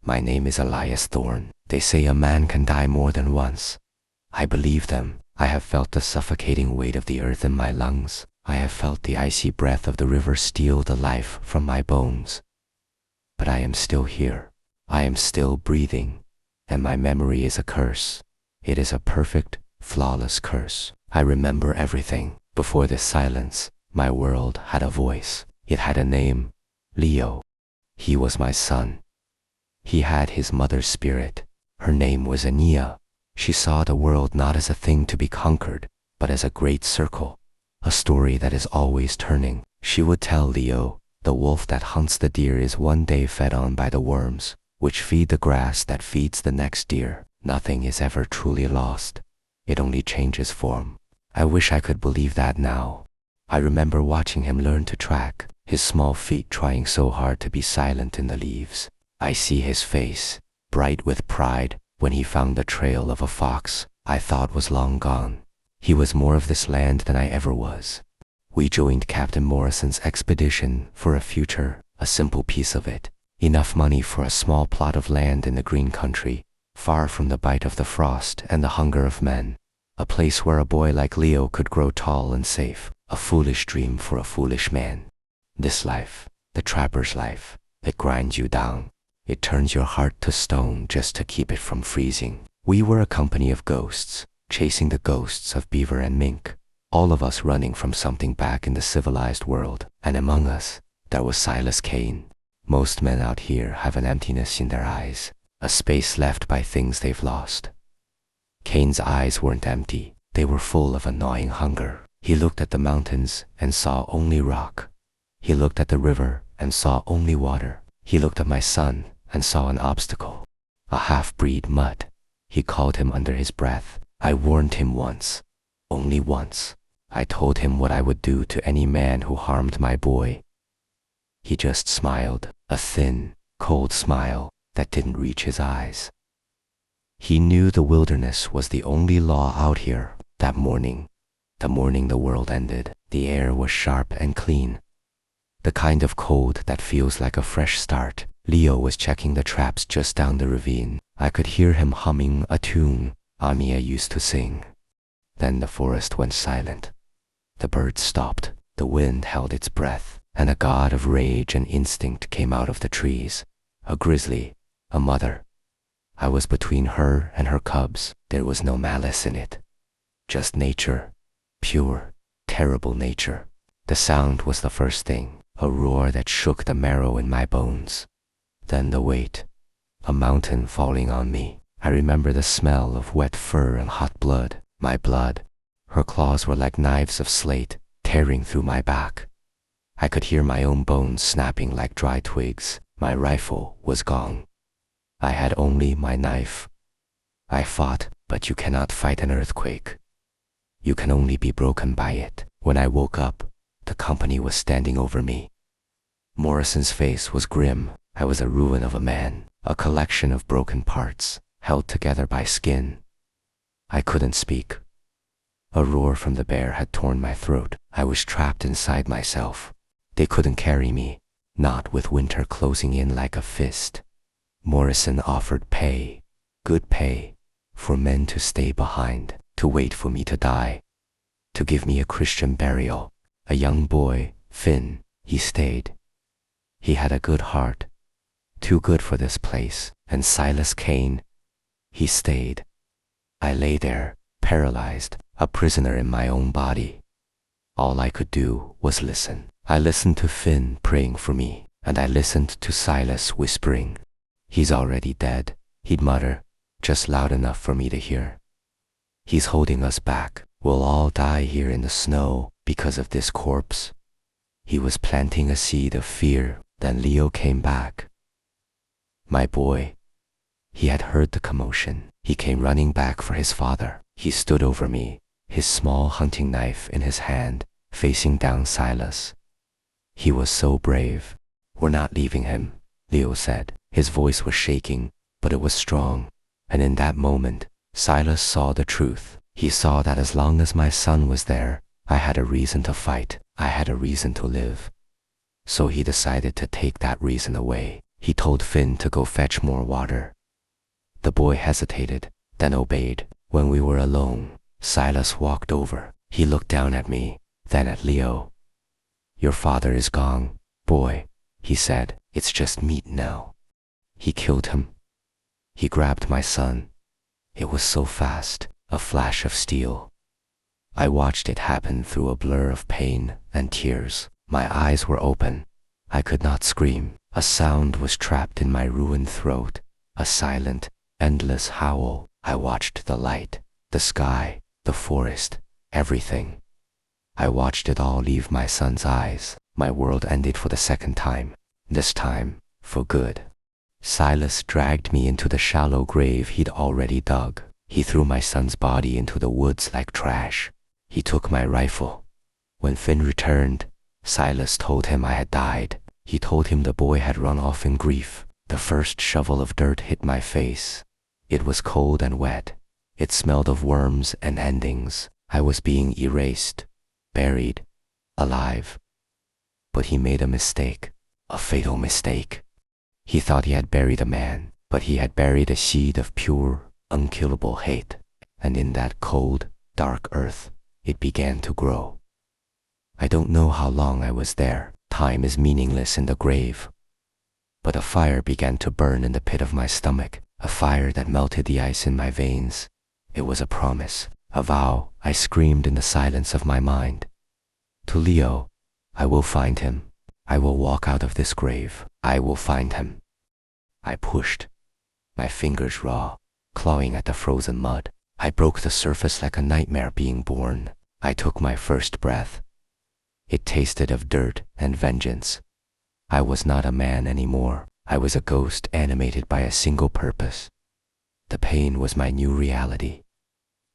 My name is Elias Thorne. They say a man can die more than once. I believe them. I have felt the suffocating weight of the earth in my lungs. I have felt the icy breath of the river steal the life from my bones. But I am still here. I am still breathing. And my memory is a curse. It is a perfect, flawless curse. I remember everything. Before this silence, my world had a voice. It had a name, Leo. He was my son. He had his mother's spirit. Her name was Ania. She saw the world not as a thing to be conquered, but as a great circle, a story that is always turning. She would tell Leo, the wolf that hunts the deer is one day fed on by the worms, which feed the grass that feeds the next deer. Nothing is ever truly lost. It only changes form. I wish I could believe that now. I remember watching him learn to track, his small feet trying so hard to be silent in the leaves. I see his face, bright with pride, when he found the trail of a fox I thought was long gone. He was more of this land than I ever was. We joined Captain Morrison's expedition for a future, a simple piece of it. Enough money for a small plot of land in the green country, far from the bite of the frost and the hunger of men. A place where a boy like Leo could grow tall and safe. A foolish dream for a foolish man. This life, the trapper's life, it grinds you down. It turns your heart to stone just to keep it from freezing. We were a company of ghosts, chasing the ghosts of beaver and mink, all of us running from something back in the civilized world. And among us, there was Silas Kane. Most men out here have an emptiness in their eyes, a space left by things they've lost. Kane's eyes weren't empty, they were full of a gnawing hunger. He looked at the mountains and saw only rock. He looked at the river and saw only water. He looked at my son and saw an obstacle, a half-breed mutt. He called him under his breath. I warned him once, only once. I told him what I would do to any man who harmed my boy. He just smiled, a thin, cold smile that didn't reach his eyes. He knew the wilderness was the only law out here. That morning, the morning the world ended, the air was sharp and clean. The kind of cold that feels like a fresh start. Leo was checking the traps just down the ravine. I could hear him humming a tune Amia used to sing. Then the forest went silent. The birds stopped, the wind held its breath, and a god of rage and instinct came out of the trees. A grizzly, a mother. I was between her and her cubs. There was no malice in it. Just nature. Pure, terrible nature. The sound was the first thing, a roar that shook the marrow in my bones. Then the weight, a mountain falling on me. I remember the smell of wet fur and hot blood. My blood. Her claws were like knives of slate, tearing through my back. I could hear my own bones snapping like dry twigs. My rifle was gone. I had only my knife. I fought, but you cannot fight an earthquake. You can only be broken by it. When I woke up, the company was standing over me. Morrison's face was grim. I was a ruin of a man, a collection of broken parts, held together by skin. I couldn't speak. A roar from the bear had torn my throat. I was trapped inside myself. They couldn't carry me, not with winter closing in like a fist. Morrison offered pay, good pay, for men to stay behind, to wait for me to die, to give me a Christian burial. A young boy, Finn, he stayed. He had a good heart, too good for this place. And Silas Kane, he stayed. I lay there, paralyzed, a prisoner in my own body. All I could do was listen. I listened to Finn praying for me, and I listened to Silas whispering. He's already dead, he'd mutter, just loud enough for me to hear. He's holding us back. We'll all die here in the snow because of this corpse. He was planting a seed of fear. Then Leo came back. My boy. He had heard the commotion. He came running back for his father. He stood over me, his small hunting knife in his hand, facing down Silas. He was so brave. We're not leaving him, Leo said. His voice was shaking, but it was strong. And in that moment, Silas saw the truth. He saw that as long as my son was there, I had a reason to fight. I had a reason to live. So he decided to take that reason away. He told Finn to go fetch more water. The boy hesitated, then obeyed. When we were alone, Silas walked over. He looked down at me, then at Leo. "Your father is gone, boy," he said. "It's just meat now." He killed him. He grabbed my son. It was so fast, a flash of steel. I watched it happen through a blur of pain and tears. My eyes were open. I could not scream. A sound was trapped in my ruined throat, a silent, endless howl. I watched the light, the sky, the forest, everything. I watched it all leave my son's eyes. My world ended for the second time, this time for good. Silas dragged me into the shallow grave he'd already dug. He threw my son's body into the woods like trash. He took my rifle. When Finn returned, Silas told him I had died. He told him the boy had run off in grief. The first shovel of dirt hit my face. It was cold and wet. It smelled of worms and endings. I was being erased, buried, alive. But he made a mistake, a fatal mistake. He thought he had buried a man, but he had buried a seed of pure, unkillable hate. And in that cold, dark earth, it began to grow. I don't know how long I was there. Time is meaningless in the grave. But a fire began to burn in the pit of my stomach, a fire that melted the ice in my veins. It was a promise, a vow. I screamed in the silence of my mind. To Leo, I will find him. I will walk out of this grave. I will find him. I pushed, my fingers raw, clawing at the frozen mud. I broke the surface like a nightmare being born. I took my first breath. It tasted of dirt and vengeance. I was not a man anymore. I was a ghost animated by a single purpose. The pain was my new reality.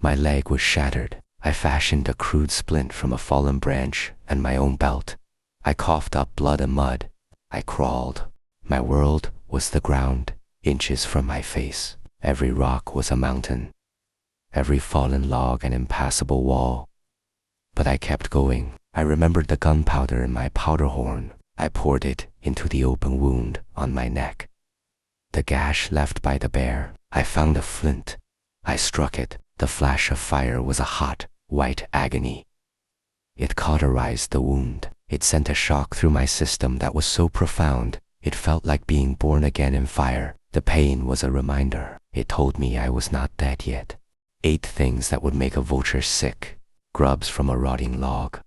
My leg was shattered. I fashioned a crude splint from a fallen branch and my own belt. I coughed up blood and mud. I crawled. My world was the ground, inches from my face. Every rock was a mountain. Every fallen log an impassable wall. But I kept going. I remembered the gunpowder in my powder horn. I poured it into the open wound on my neck. The gash left by the bear. I found a flint. I struck it. The flash of fire was a hot, white agony. It cauterized the wound. It sent a shock through my system that was so profound. It felt like being born again in fire. The pain was a reminder. It told me I was not dead yet. 8 things that would make a vulture sick. Grubs from a rotting log.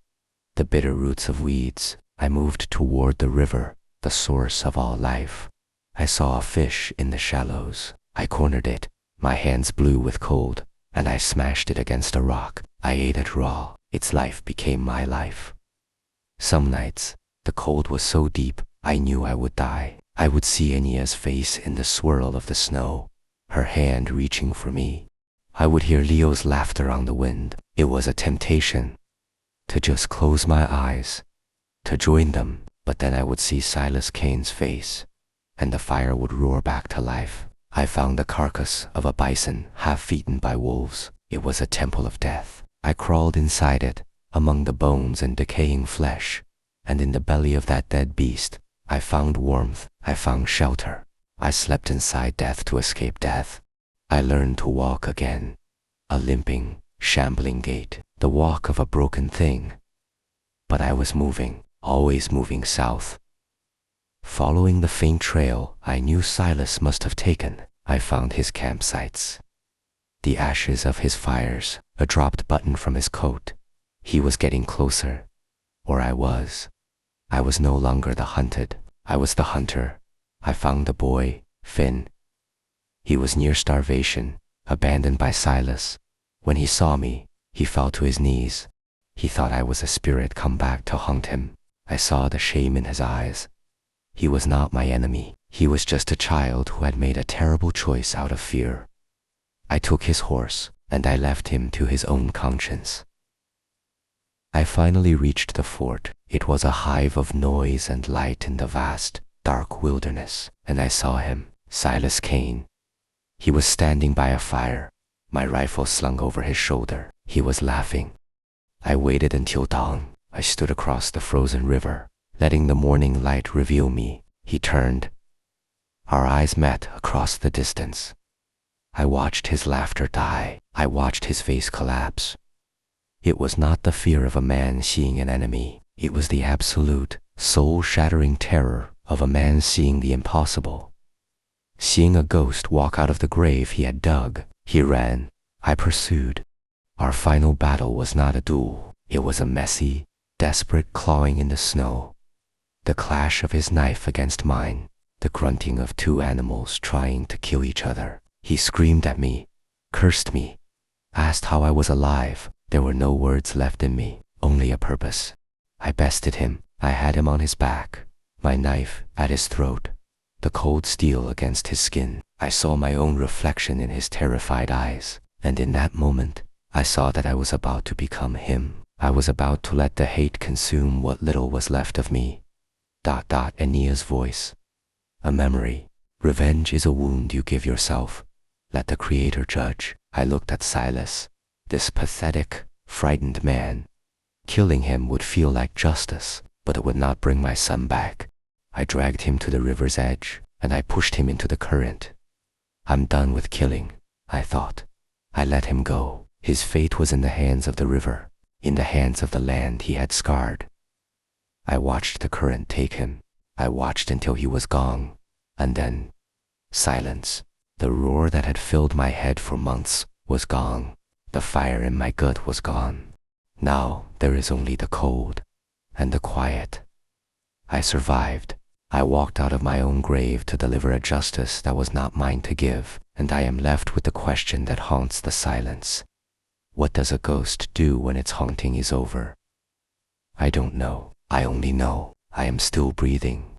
The bitter roots of weeds. I moved toward the river, the source of all life. I saw a fish in the shallows. I cornered it. My hands blew with cold, and I smashed it against a rock. I ate it raw. Its life became my life. Some nights, the cold was so deep, I knew I would die. I would see Enia's face in the swirl of the snow, her hand reaching for me. I would hear Leo's laughter on the wind. It was a temptation to just close my eyes, to join them, but then I would see Silas Kane's face, and the fire would roar back to life. I found the carcass of a bison half-eaten by wolves. It was a temple of death. I crawled inside it, among the bones and decaying flesh, and in the belly of that dead beast, I found warmth, I found shelter. I slept inside death to escape death. I learned to walk again, a limping, shambling gait, the walk of a broken thing. But I was moving, always moving south. Following the faint trail I knew Silas must have taken, I found his campsites. The ashes of his fires, a dropped button from his coat. He was getting closer, or I was. I was no longer the hunted, I was the hunter. I found the boy, Finn. He was near starvation, abandoned by Silas. When he saw me, he fell to his knees. He thought I was a spirit come back to haunt him. I saw the shame in his eyes. He was not my enemy. He was just a child who had made a terrible choice out of fear. I took his horse, and I left him to his own conscience. I finally reached the fort. It was a hive of noise and light in the vast, dark wilderness, and I saw him, Silas Kane. He was standing by a fire, my rifle slung over his shoulder. He was laughing. I waited until dawn. I stood across the frozen river, letting the morning light reveal me. He turned, Our eyes met across the distance. I watched his laughter die. I watched his face collapse. It was not the fear of a man seeing an enemy. It was the absolute, soul-shattering terror of a man seeing the impossible. Seeing a ghost walk out of the grave he had dug. He ran. I pursued. Our final battle was not a duel. It was a messy, desperate clawing in the snow. The clash of his knife against mine. The grunting of two animals trying to kill each other. He screamed at me, cursed me, asked how I was alive. There were no words left in me, only a purpose. I bested him. I had him on his back, my knife at his throat, the cold steel against his skin. I saw my own reflection in his terrified eyes, and in that moment, I saw that I was about to become him. I was about to let the hate consume what little was left of me. Aenea's voice. A memory. Revenge is a wound you give yourself. Let the Creator judge. I looked at Silas, this pathetic, frightened man. Killing him would feel like justice, but it would not bring my son back. I dragged him to the river's edge, and I pushed him into the current. I'm done with killing, I thought. I let him go. His fate was in the hands of the river, in the hands of the land he had scarred. I watched the current take him. I watched until he was gone, and then silence. The roar that had filled my head for months was gone. The fire in my gut was gone. Now there is only the cold and the quiet. I survived. I walked out of my own grave to deliver a justice that was not mine to give, and I am left with the question that haunts the silence. What does a ghost do when its haunting is over? I don't know. I only know I am still breathing,